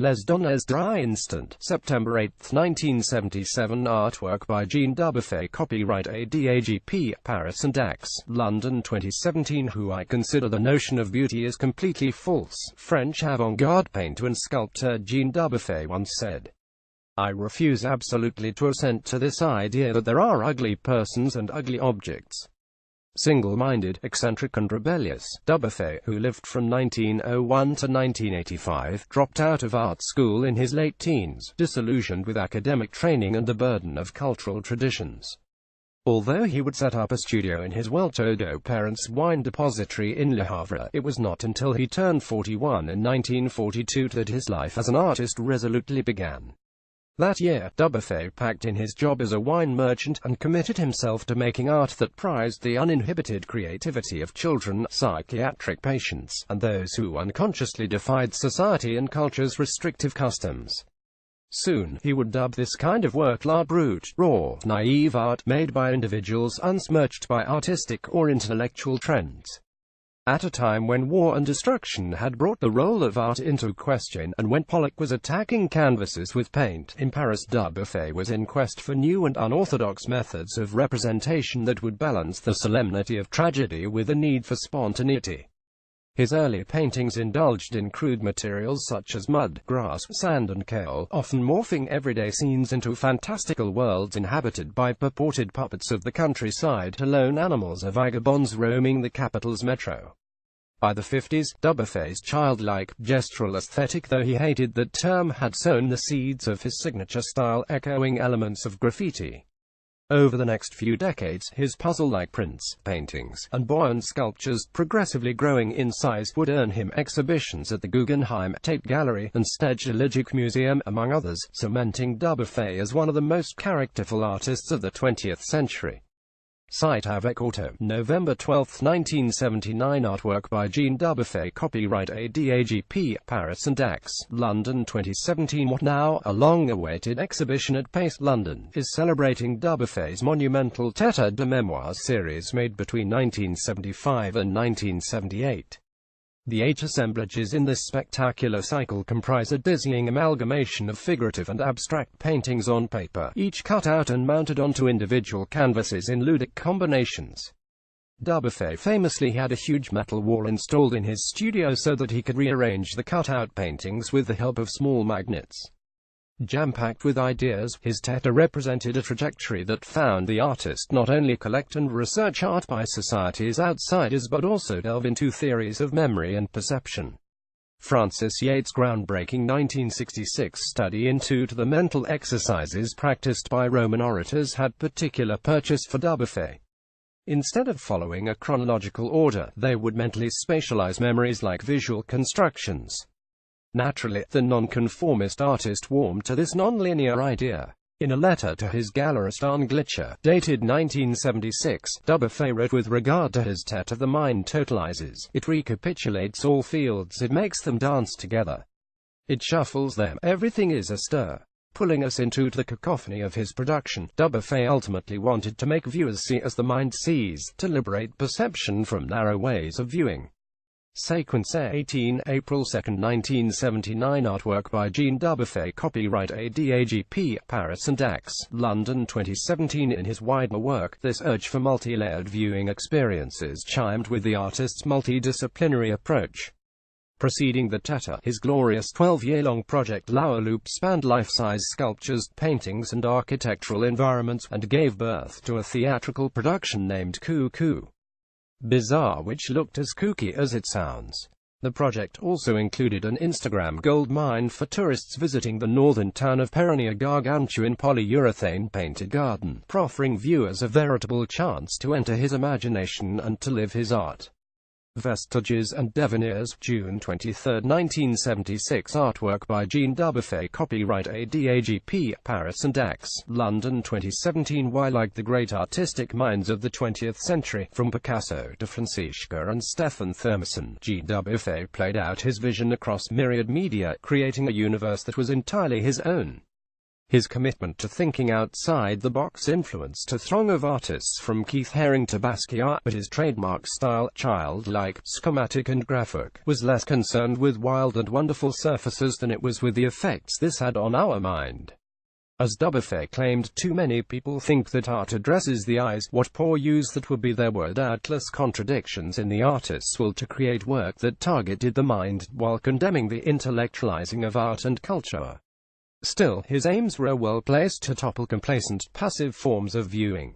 Les Donnes de Iinstant, September 8, 1977. Artwork by Jean Dubuffet. Copyright ADAGP, Paris and DACS, London 2017. Who I consider the notion of beauty is completely false, French avant-garde painter and sculptor Jean Dubuffet once said. I refuse absolutely to assent to this idea that there are ugly persons and ugly objects. Single-minded, eccentric and rebellious, Dubuffet, who lived from 1901 to 1985, dropped out of art school in his late teens, disillusioned with academic training and the burden of cultural traditions. Although he would set up a studio in his well-to-do parents' wine depository in Le Havre, it was not until he turned 41 in 1942 that his life as an artist resolutely began. That year, Dubuffet packed in his job as a wine merchant, and committed himself to making art that prized the uninhibited creativity of children, psychiatric patients, and those who unconsciously defied society and culture's restrictive customs. Soon, he would dub this kind of work la brut, raw, naive art, made by individuals unsmirched by artistic or intellectual trends. At a time when war and destruction had brought the role of art into question, and when Pollock was attacking canvases with paint, in Paris, Dubuffet was in quest for new and unorthodox methods of representation that would balance the solemnity of tragedy with the need for spontaneity. His early paintings indulged in crude materials such as mud, grass, sand and coal, often morphing everyday scenes into fantastical worlds inhabited by purported puppets of the countryside to lone animals or vagabonds roaming the capital's metro. By the 50s, Dubuffet's childlike, gestural aesthetic, though he hated that term, had sown the seeds of his signature style, echoing elements of graffiti. Over the next few decades, his puzzle-like prints, paintings, and buoyant sculptures, progressively growing in size, would earn him exhibitions at the Guggenheim, Tate Gallery, and Stedelijk Museum, among others, cementing Dubuffet as one of the most characterful artists of the 20th century. Cite avec auto, November 12, 1979. Artwork by Jean Dubuffet. Copyright ADAGP, Paris and DACS, London 2017. What now, a long-awaited exhibition at Pace, London, is celebrating Dubuffet's monumental Tête de Mémoire series made between 1975 and 1978. The 8 assemblages in this spectacular cycle comprise a dizzying amalgamation of figurative and abstract paintings on paper, each cut out and mounted onto individual canvases in ludic combinations. Dubuffet famously had a huge metal wall installed in his studio so that he could rearrange the cut-out paintings with the help of small magnets. Jam-packed with ideas, his Tête represented a trajectory that found the artist not only collect and research art by society's outsiders but also delve into theories of memory and perception. Francis Yates' groundbreaking 1966 study into the mental exercises practiced by Roman orators had particular purchase for Dubuffet. Instead of following a chronological order, they would mentally spatialize memories like visual constructions. Naturally, the nonconformist artist warmed to this nonlinear idea. In a letter to his gallerist Arne Glitcher, dated 1976, Dubuffet wrote, with regard to his Tête, the mind totalizes. It recapitulates all fields, it makes them dance together. It shuffles them, everything is astir. Pulling us into the cacophony of his production, Dubuffet ultimately wanted to make viewers see as the mind sees, to liberate perception from narrow ways of viewing. Sequence 18, April 2, 1979. Artwork by Jean Dubuffet. Copyright ADAGP, Paris and DACS, London 2017. In his wider work, this urge for multi-layered viewing experiences chimed with the artist's multidisciplinary approach. Preceding the Tête, his glorious 12-year-long project La Loupe spanned life-size sculptures, paintings and architectural environments, and gave birth to a theatrical production named Cuckoo Bizarre, which looked as kooky as it sounds. The project also included an Instagram gold mine for tourists visiting the northern town of Péronnier Gargantuan polyurethane-painted garden, proffering viewers a veritable chance to enter his imagination and to live his art. Vestiges and Devenirs, June 23, 1976. Artwork by Jean Dubuffet. Copyright ADAGP, Paris and DACS, London 2017. Why, like the great artistic minds of the 20th century, from Picasso to Francisca and Stefan Thermesen, Jean Dubuffet played out his vision across myriad media, creating a universe that was entirely his own. His commitment to thinking outside the box influenced a throng of artists from Keith Haring to Basquiat, but his trademark style, childlike, schematic and graphic, was less concerned with wild and wonderful surfaces than it was with the effects this had on our mind. As Dubuffet claimed, too many people think that art addresses the eyes. What poor use that would be their word. Doubtless contradictions in the artist's will to create work that targeted the mind, while condemning the intellectualizing of art and culture. Still, his aims were well placed to topple complacent, passive forms of viewing.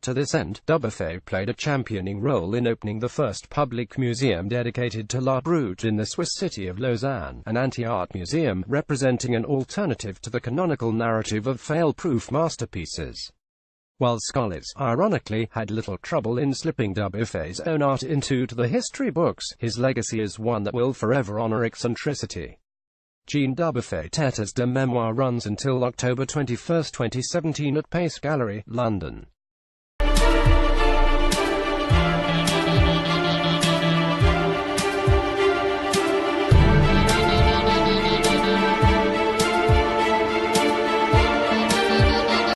To this end, Dubuffet played a championing role in opening the first public museum dedicated to La Brute in the Swiss city of Lausanne, an anti-art museum, representing an alternative to the canonical narrative of fail-proof masterpieces. While scholars, ironically, had little trouble in slipping Dubuffet's own art into the history books, his legacy is one that will forever honor eccentricity. Jean Dubuffet Têtes de Mémoire runs until October 21, 2017 at Pace Gallery, London.